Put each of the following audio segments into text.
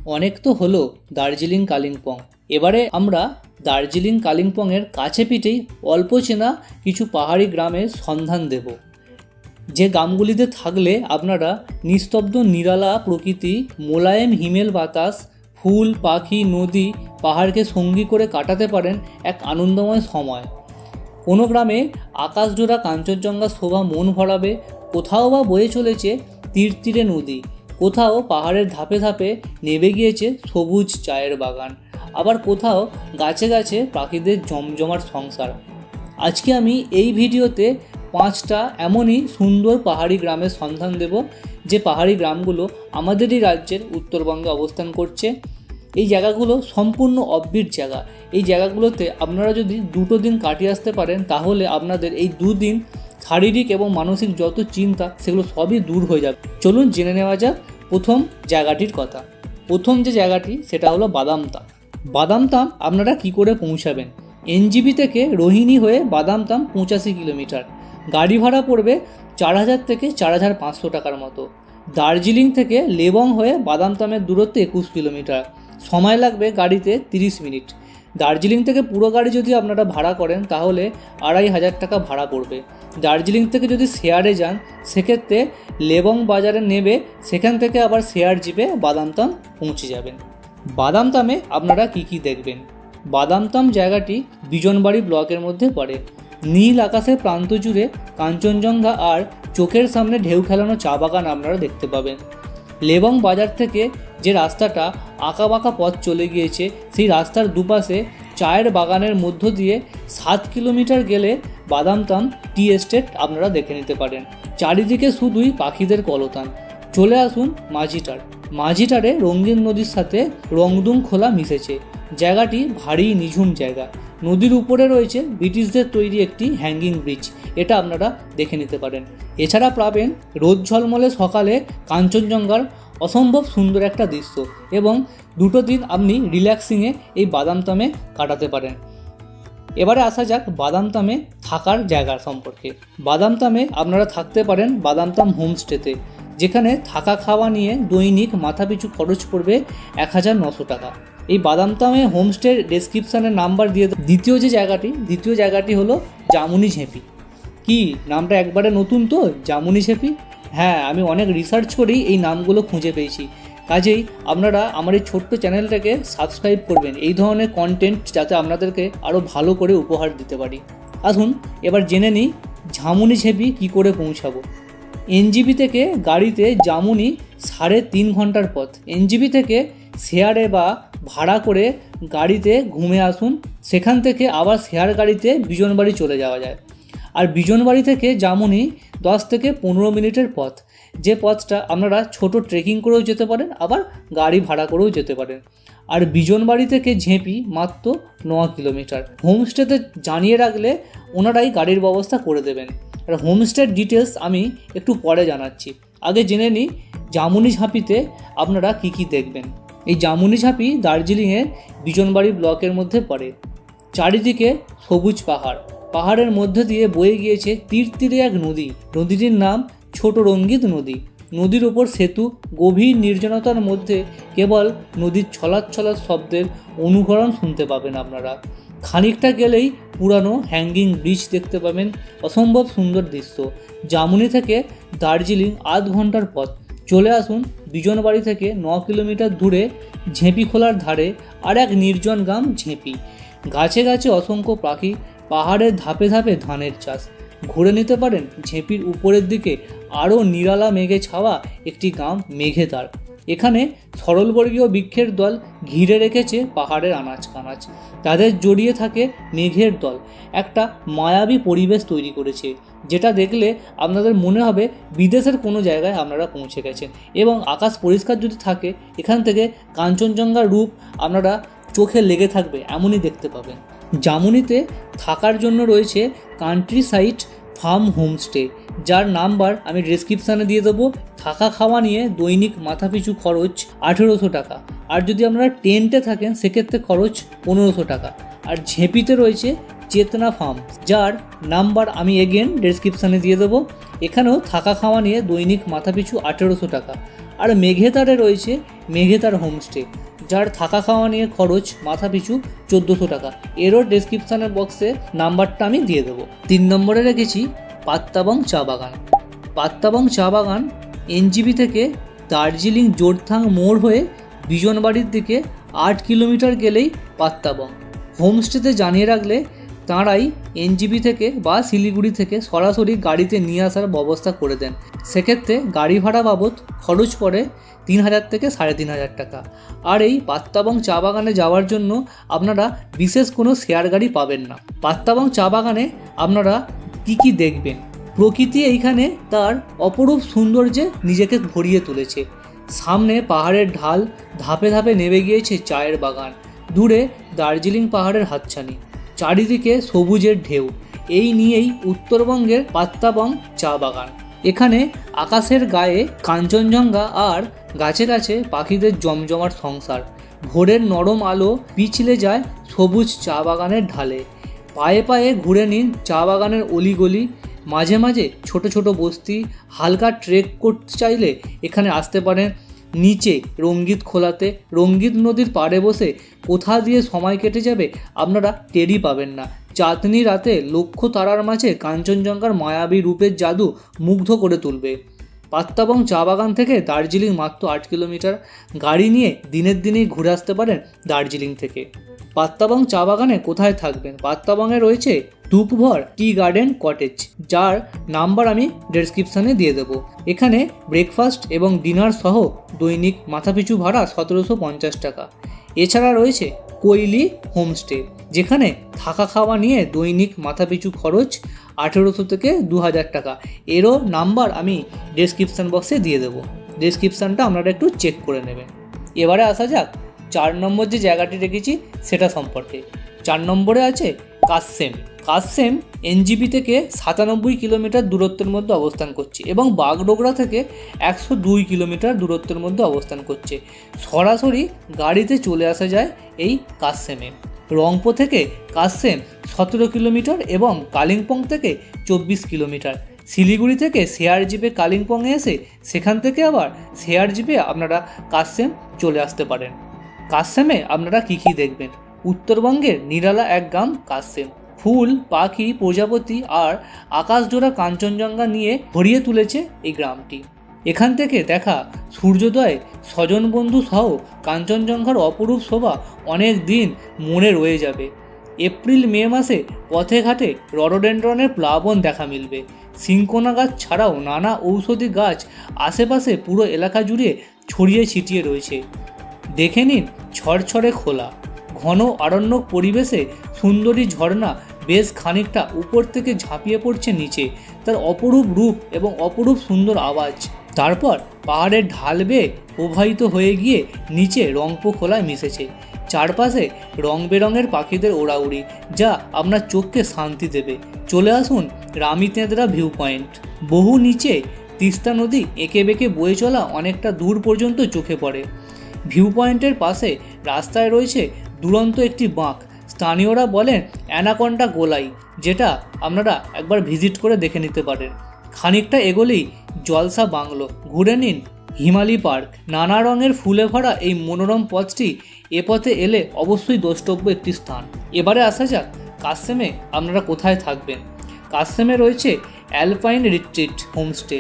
অনেক তো হলো দার্জিলিং কালিম্পং। এবারে আমরা দার্জিলিং কালিম্পংয়ের কাছে পিঠেই অল্প চেনা কিছু পাহাড়ি গ্রামের সন্ধান দেব, যে গ্রামগুলিতে থাকলে আপনারা নিস্তব্ধ নিরালা প্রকৃতি, মোলায়েম হিমেল বাতাস, ফুল পাখি নদী পাহাড়কে সঙ্গী করে কাটাতে পারেন এক আনন্দময় সময়। কোনো গ্রামে আকাশজোড়া কাঞ্চনজঙ্ঘা শোভা মন ভরাবে, কোথাও বা বয়ে চলেছে তীর তীরে নদী, কোথাও পাহাড়ের ধাপে ধাপে নেমে গিয়েছে সবুজ চায়ের বাগান, আবার কোথাও গাছে গাছে পাখিদের জমজমাট সংসার। আজকে আমি এই ভিডিওতে 5টা এমনই সুন্দর পাহাড়ি গ্রামের সন্ধান দেব, যে পাহাড়ি গ্রামগুলো আমাদেরই রাজ্যের উত্তরবঙ্গে অবস্থান করছে। এই জায়গাগুলো সম্পূর্ণ অফবিট জায়গা। এই জায়গাগুলোতে আপনারা যদি 2 দিন কাটিয়ে আসতে পারেন, তাহলে আপনাদের এই 2 দিন শারীরিক এবং মানসিক যত চিন্তা সেগুলো সবই দূর হয়ে যাবে। চলুন জেনে নেওয়া যাক প্রথম জায়গাটির কথা। প্রথম যে জায়গাটি সেটা হলো বাদামতাম। বাদামতাম আপনারা কি করে পৌঁছাবেন? এনজিবি থেকে রোহিণী হয়ে বাদামতাম 85 কিলোমিটার। গাড়ি ভাড়া পড়বে 4000 থেকে 4500 টাকার মতো। দার্জিলিং থেকে লেবং হয়ে বাদামতামের দূরত্ব 21 কিলোমিটার। সময় লাগবে গাড়িতে 30 মিনিট। দার্জিলিং থেকে পুরো গাড়ি যদি আপনারা ভাড়া করেন তাহলে 2500 টাকা ভাড়া পড়বে। দার্জিলিং থেকে যদি শেয়ারে যান সেক্ষেত্রে লেবং বাজারে নেবে, সেখান থেকে আবার শেয়ার জিপে বাদামতাম পৌঁছে যাবেন। বাদামতামে আপনারা কি দেখবেন? বাদামতাম জায়গাটি বিজনবাড়ি ব্লকের মধ্যে পড়ে। নীল আকাশের প্রান্ত জুড়ে কাঞ্চনজঙ্ঘা আর চোখের সামনে ঢেউ খেলানো চা বাগান আপনারা দেখতে পাবেন। লেবং বাজার থেকে যে রাস্তাটা আঁকাবাঁকা পথ চলে গিয়েছে, সেই রাস্তার দুপাশে চায়ের বাগানের মধ্য দিয়ে 7 কিলোমিটার গেলে বাদামতাম টি এস্টেট আপনারা দেখে নিতে পারেন। চারিদিকে শুধুই পাখিদের কলতান। চলে আসুন মাঝিটারে রঙিন নদীর সাথে রংদুং খোলা মিশেছে। জায়গাটি ভারী নিঝুম জায়গা। নদীর উপরে রয়েছে ব্রিটিশদের তৈরি একটি হ্যাঙ্গিং ব্রিজ, এটা আপনারা দেখে নিতে পারেন। এছাড়া পাবেন রোদ ঝলমলে সকালে কাঞ্চনজঙ্ঘার অসম্ভব সুন্দর একটা দৃশ্য, এবং 2 দিন আপনি রিল্যাক্সিংয়ে এই বাদামতামে কাটাতে পারেন। এবারে আসা যাক বাদামতামে থাকার জায়গা সম্পর্কে। বাদামতামে আপনারা থাকতে পারেন বাদামতাম হোমস্টেতে, যেখানে থাকা খাওয়া নিয়ে দৈনিক মাথাপিছু খরচ পড়বে 1900 টাকা। এই বাদামতামে হোমস্টের ডেসক্রিপশানের নাম্বার দিয়ে দ্বিতীয় জায়গাটি হলো জামুনি ঝেঁপি। কি নামটা একবারে নতুন তো, জামুনি ঝেঁপি? হ্যাঁ, আমি অনেক রিসার্চ করেই এই নামগুলো খুঁজে পেয়েছি। কাজেই আপনারা আমার এই ছোট্ট চ্যানেলটাকে সাবস্ক্রাইব করবেন, এই ধরনের কন্টেন্ট যাতে আপনাদেরকে আরও ভালো করে উপহার দিতে পারি। আসুন এবার জেনে নিই জামুনি ঝেঁপি কী করে পৌঁছাবো। এনজিবি থেকে গাড়িতে জামুনি 3.5 ঘন্টার পথ। এনজিবি থেকে শেয়ারে বা ভাড়া করে গাড়িতে ঘুমে আসুন, সেখান থেকে আবার শেয়ার গাড়িতে বিজনবাড়ি চলে যাওয়া যায়। আর বিজনবাড়ি থেকে জামুনি 10 থেকে 15 মিনিটের পথ, যে পথটা আপনারা ছোট ট্রেকিং করেও যেতে পারেন, আবার গাড়ি ভাড়া করেও যেতে পারেন। আর বিজনবাড়ি থেকে ঝেঁপি মাত্র 9 কিলোমিটার। হোমস্টেতে জানিয়ে রাখলে ওনারাই গাড়ির ব্যবস্থা করে দেবেন। আর হোমস্টের ডিটেলস আমি একটু পরে জানাচ্ছি। আগে জেনে নিই জামুনি ঝাঁপিতে আপনারা কি দেখবেন। এই জামুনি ঝাঁপি দার্জিলিংয়ের বিজনবাড়ি ব্লকের মধ্যে পড়ে। চারিদিকে সবুজ পাহাড়ের মধ্যে দিয়ে বয়ে গিয়েছে তীর তীরে এক নদী। নদীটির নাম ছোট রঙ্গিত নদী। নদীর ওপর সেতু। গভীর নির্জনতার মধ্যে কেবল নদীর ছলাৎ শব্দের অনুকরণ শুনতে পাবেন আপনারা। খানিকটা গেলেই পুরানো হ্যাঙ্গিং ব্রিজ দেখতে পাবেন। অসম্ভব সুন্দর দৃশ্য। জামুনি থেকে দার্জিলিং 8 ঘন্টার পথ। চলে আসুন বিজনবাড়ি থেকে 9 কিলোমিটার দূরে ঝেঁপি খোলার ধারে আর এক নির্জন গ্রাম ঝেঁপি। গাছে গাছে অসংখ্য পাখি, পাহাড়ের ধাপে ধাপে ধানের চাষ। ঘুরে নিতে পারেন ঝেঁপির উপরের দিকে আরও নিরালা মেঘে ছাওয়া একটি গ্রাম মেঘেতার। এখানে সরলবর্গীয় বৃক্ষের দল ঘিরে রেখেছে পাহাড়ের আনাচ কানাচ। তাদের জড়িয়ে থাকে মেঘের দল। একটা মায়াবী পরিবেশ তৈরি করেছে, যেটা দেখলে আপনাদের মনে হবে বিদেশের কোনো জায়গায় আপনারা পৌঁছে গেছেন। এবং আকাশ পরিষ্কার যদি থাকে, এখান থেকে কাঞ্চনজঙ্ঘার রূপ আপনারা চোখে লেগে থাকবে, এমনই দেখতে পাবেন। জামুনিতে থাকার জন্য রয়েছে কান্ট্রি সাইড ফার্ম হোমস্টে, যার নাম্বার আমি ডেসক্রিপশানে দিয়ে দেবো। থাকা খাওয়া নিয়ে দৈনিক মাথাপিছু খরচ 1800 টাকা। আর যদি আপনারা টেন্টে থাকেন সেক্ষেত্রে খরচ 1500 টাকা। আর ঝেঁপিতে রয়েছে চেতনা ফার্ম, যার নাম্বার আমি এগেন ডেসক্রিপশানে দিয়ে দেবো। এখানেও থাকা খাওয়া নিয়ে দৈনিক মাথাপিছু 1800 টাকা। আর মেঘেতারে রয়েছে মেঘেতার হোমস্টে, যার থাকা খাওয়া নিয়ে খরচ মাথা পিছু 1400 টাকা। এরও ডেসক্রিপশানের বক্সে নাম্বারটা আমি দিয়ে দেবো। 3 নম্বরে রেখেছি পাত্তাবং চা বাগান। পাত্তাবং চা বাগান এনজিবি থেকে দার্জিলিং জোরথাং মোড় হয়ে বিজনবাড়ির দিকে 8 কিলোমিটার গেলেই পাত্তাবং। হোমস্টেতে জানিয়ে রাখলে তাঁরাই এনজিবি থেকে বা শিলিগুড়ি থেকে সরাসরি গাড়িতে নিয়ে আসার ব্যবস্থা করে দেন। সেক্ষেত্রে গাড়ি ভাড়া বাবদ খরচ পড়ে 3000 থেকে 3500 টাকা। আর এই পাত্তাবং চা বাগানে যাওয়ার জন্য আপনারা বিশেষ কোনো শেয়ার গাড়ি পাবেন না। পাত্তাবং চা বাগানে আপনারা কি দেখবেন? প্রকৃতি এইখানে তার অপরূপ সৌন্দর্যে নিজেকে ভরিয়ে তুলেছে। সামনে পাহাড়ের ঢাল, ধাপে ধাপে নেমে গিয়েছে চায়ের বাগান, দূরে দার্জিলিং পাহাড়ের হাতছানি, চারিদিকে সবুজের ঢেউ। এই নিয়েই উত্তরবঙ্গের পাত্তাবং চা বাগান। এখানে আকাশের গায়ে কাঞ্চনজঙ্ঘা আর গাছে গাছে পাখিদের জমজমাট সংসার। ভোরের নরম আলো পিছলে যায় সবুজ চা বাগানের ঢালে। পায়ে পায়ে ঘুরে নিন চা বাগানের অলিগলি, মাঝে মাঝে ছোট ছোট বস্তি। হালকা ট্রেক করতে চাইলে এখানে আসতে পারেন। নিচে রঙ্গিত খোলাতে, রঙ্গিত নদীর পাড়ে বসে কোথা দিয়ে সময় কেটে যাবে আপনারা টেরই পাবেন না। চাঁদনি রাতে লক্ষ্য তারার মাঝে কাঞ্চনজঙ্ঘার মায়াবী রূপের জাদু মুগ্ধ করে তুলবে। পাত্তাবং চা বাগান থেকে দার্জিলিং মাত্র 8 কিলোমিটার। গাড়ি নিয়ে দিনের দিনেই ঘুরে আসতে পারেন দার্জিলিং থেকে। পাত্তাবং চা বাগানে কোথায় থাকবেন? পাত্তাবংয়ে রয়েছে দুপভর টি গার্ডেন কটেজ, যার নাম্বার আমি ডেসক্রিপশানে দিয়ে দেবো। এখানে ব্রেকফাস্ট এবং ডিনার সহ দৈনিক মাথাপিছু ভাড়া 1750 টাকা। এছাড়া রয়েছে কৈলি হোমস্টে, যেখানে থাকা খাওয়া নিয়ে দৈনিক মাথাপিছু খরচ 1800 থেকে 2000 টাকা। এরও নাম্বার আমি ডেসক্রিপশান বক্সে দিয়ে দেবো। ডেসক্রিপশানটা আপনারা একটু চেক করে নেবেন। এবারে আসা যাক 4 নম্বর যে জায়গাটি রেখেছি সেটা সম্পর্কে। 4 নম্বরে আছে কাসসেম। কাসসেম এনজিবি থেকে 97 কিলোমিটার দূরত্বের মধ্যে অবস্থান করছে এবং বাগডোগরা থেকে 102 কিলোমিটার দূরত্বের মধ্যে অবস্থান করছে। সরাসরি গাড়িতে চলে আসা যায় এই কাসসেমে। রংপো থেকে কাসসেম 17 কিলোমিটার এবং কালিম্পং থেকে 24 কিলোমিটার। শিলিগুড়ি থেকে শেয়ার জিপে কালিম্পংয়ে এসে সেখান থেকে আবার শেয়ার জিপে আপনারা কাসসেম চলে আসতে পারেন। কাসসেমে আপনারা কী দেখবেন? উত্তরবঙ্গের নিরালা এক গ্রাম কাসসেম। ফুল, পাখি, প্রজাপতি আর আকাশজোড়া কাঞ্চনজঙ্ঘা নিয়ে ভরিয়ে তুলেছে এই গ্রামটি। এখান থেকে দেখা সূর্যোদয়, স্বজন বন্ধু সহ কাঞ্চনজঙ্ঘার অপরূপ শোভা অনেক দিন মনে রয়ে যাবে। এপ্রিল মে মাসে পথে ঘাটে রডোডেন্ড্রনের প্লাবন দেখা মিলবে। সিংকোনা গাছ ছাড়াও নানা ঔষধি গাছ আশেপাশে পুরো এলাকা জুড়ে ছড়িয়ে ছিটিয়ে রয়েছে। দেখে নিন ছড়ছড়ে খোলা ঘন আরণ্যক পরিবেশে সুন্দরী ঝর্ণা বেশ খানিকটা উপর থেকে ঝাঁপিয়ে পড়ছে নিচে, তার অপরূপ রূপ এবং অপরূপ সুন্দর আওয়াজ। তারপর পাহাড়ের ঢাল বেয়ে প্রবাহিত হয়ে গিয়ে নিচে রংপো খোলায় মিশেছে। চারপাশে রং বেরঙের পাখিদের ওড়াউড়ি, যা আপনার চোখকে শান্তি দেবে। চলে আসুন রামি তেঁদরা ভিউ পয়েন্ট। বহু নিচে তিস্তা নদী এঁকে বেঁকে বয়ে চলা অনেকটা দূর পর্যন্ত চোখে পড়ে। ভিউ পয়েন্টের পাশে রাস্তায় রয়েছে দুরন্ত একটি বাঁক। স্থানীয়রা বলেন অ্যানাকন্ডা গোলাই, যেটা আপনারা একবার ভিজিট করে দেখে নিতে পারেন। খানিকটা এগোলেই জলসা বাংলো, ঘুরে নিন হিমালি পার্ক। নানা রঙের ফুলে ভরা এই মনোরম পথটি এ পথে এলে অবশ্যই দ্রষ্টব্য একটি স্থান। এবারে আসা যাক কাসসেমে আপনারা কোথায় থাকবেন। কাসসেমে রয়েছে অ্যালপাইন রিট্রিট হোমস্টে,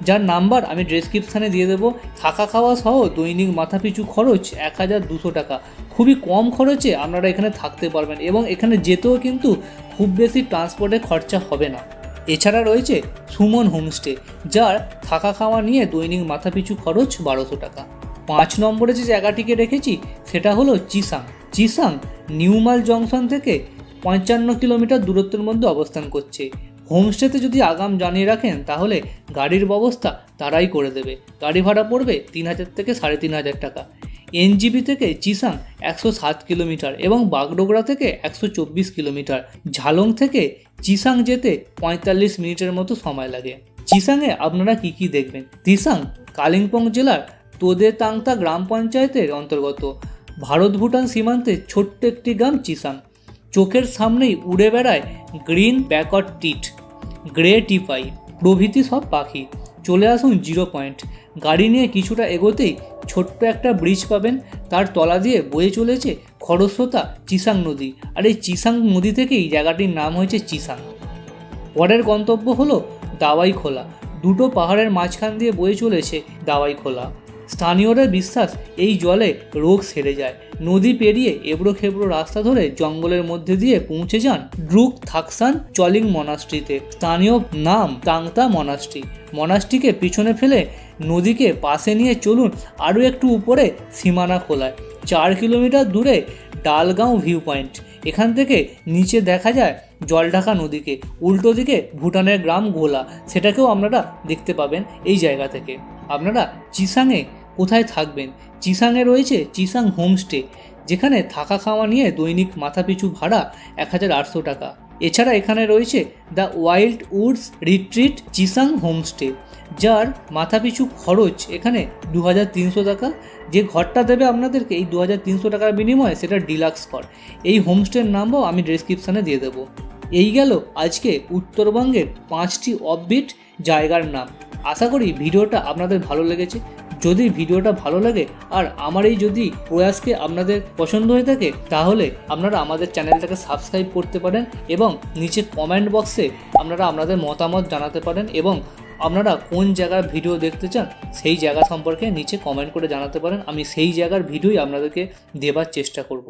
যার নাম্বার আমি ডেসক্রিপশানে দিয়ে দেবো। থাকা খাওয়া সহ দৈনিক মাথাপিছু খরচ 1200 টাকা। খুবই কম খরচে আপনারা এখানে থাকতে পারবেন এবং এখানে যেতেও কিন্তু খুব বেশি ট্রান্সপোর্টের খরচা হবে না। এছাড়া রয়েছে সুমন হোমস্টে, যার থাকা খাওয়া নিয়ে দৈনিক মাথাপিছু খরচ 1200 টাকা। 5 নম্বরে যে জায়গাটিকে রেখেছি সেটা হলো চিসাং। চিসাং নিউমাল জংশন থেকে 55 কিলোমিটার দূরত্বের মধ্যে অবস্থান করছে। হোমস্টেতে যদি আগাম জানিয়ে রাখেন তাহলে গাড়ির ব্যবস্থা তারাই করে দেবে। গাড়ি ভাড়া পড়বে 3000 থেকে 3500 টাকা। এনজিবি থেকে চিসাং 107 কিলোমিটার এবং বাগডোগরা থেকে 124 কিলোমিটার। ঝালং থেকে চিসাং যেতে 45 মিনিটের মতো সময় লাগে। চিসাংয়ে আপনারা কি দেখবেন? চিসাং কালিম্পং জেলার তোদে তাংতা গ্রাম পঞ্চায়েতের অন্তর্গত। ভারত ভুটান সীমান্তে ছোট্ট একটি গ্রাম চিসাং। চোখের সামনেই উড়ে বেড়ায় গ্রিন ব্যাকওয়ার্ড টিট, গ্রে টিপাই প্রভৃতি সব পাখি। চলে আসুন 0 পয়েন্ট। গাড়ি নিয়ে কিছুটা এগোতেই ছোট্ট একটা ব্রিজ পাবেন, তার তলা দিয়ে বয়ে চলেছে খরস্রোতা চিসাং নদী। আর এই চিসাং নদী থেকেই জায়গাটির নাম হয়েছে চিসাং। পরের গন্তব্য হলো দাওয়াই খোলা। দুটো পাহাড়ের মাঝখান দিয়ে বয়ে চলেছে দাওয়াই খোলা। স্থানীয়দের বিশ্বাস এই জলে রোগ সেরে যায়। নদী পেরিয়ে এবড়ো খেবড়ো রাস্তা ধরে জঙ্গলের মধ্যে দিয়ে পৌঁছে যান ড্রুক থাকসান চলিং মনাস্ট্রিতে। স্থানীয় নাম তাংতা মনাস্ট্রি। মনাস্ট্রিকে পিছনে ফেলে নদীকে পাশে নিয়ে চলুন আরও একটু উপরে সীমানা খোলায়। 4 কিলোমিটার দূরে ডালগাঁও ভিউ পয়েন্ট। এখান থেকে নিচে দেখা যায় জলঢাকা নদীকে। উল্টো দিকে ভুটানের গ্রাম গোলা, সেটাকেও আপনারা দেখতে পাবেন এই জায়গা থেকে। আপনারা চিসাংয়ে কোথায় থাকবেন? চিসাংয়ে রয়েছে চিসাং হোমস্টে, যেখানে থাকা খাওয়া নিয়ে দৈনিক মাথাপিছু ভাড়া 1800 টাকা। এছাড়া এখানে রয়েছে the Wild Woods Retreat Chisang homestay, যার মাথাপিছু খরচ এখানে 2300 টাকা। যে ঘরটা দেবে আপনাদেরকে এই 2300 টাকার বিনিময়ে, সেটা ডিলাক্স ঘর। এই হোমস্টের নামও আমি ডেসক্রিপশানে দিয়ে দেবো। এই গেল আজকে উত্তরবঙ্গের 5টি অফবিট জায়গার নাম। আশা করি ভিডিওটা আপনাদের ভালো লেগেছে। যদি ভিডিওটা ভালো লাগে আর আমার এই যদি প্রয়াসকে আপনাদের পছন্দ হয়ে থাকে, তাহলে আপনারা আমাদের চ্যানেলটাকে সাবস্ক্রাইব করতে পারেন এবং নিচে কমেন্ট বক্সে আপনারা আপনাদের মতামত জানাতে পারেন এবং আপনারা কোন জায়গার ভিডিও দেখতে চান সেই জায়গা সম্পর্কে নিচে কমেন্ট করে জানাতে পারেন। আমি সেই জায়গার ভিডিওই আপনাদেরকে দেবার চেষ্টা করব।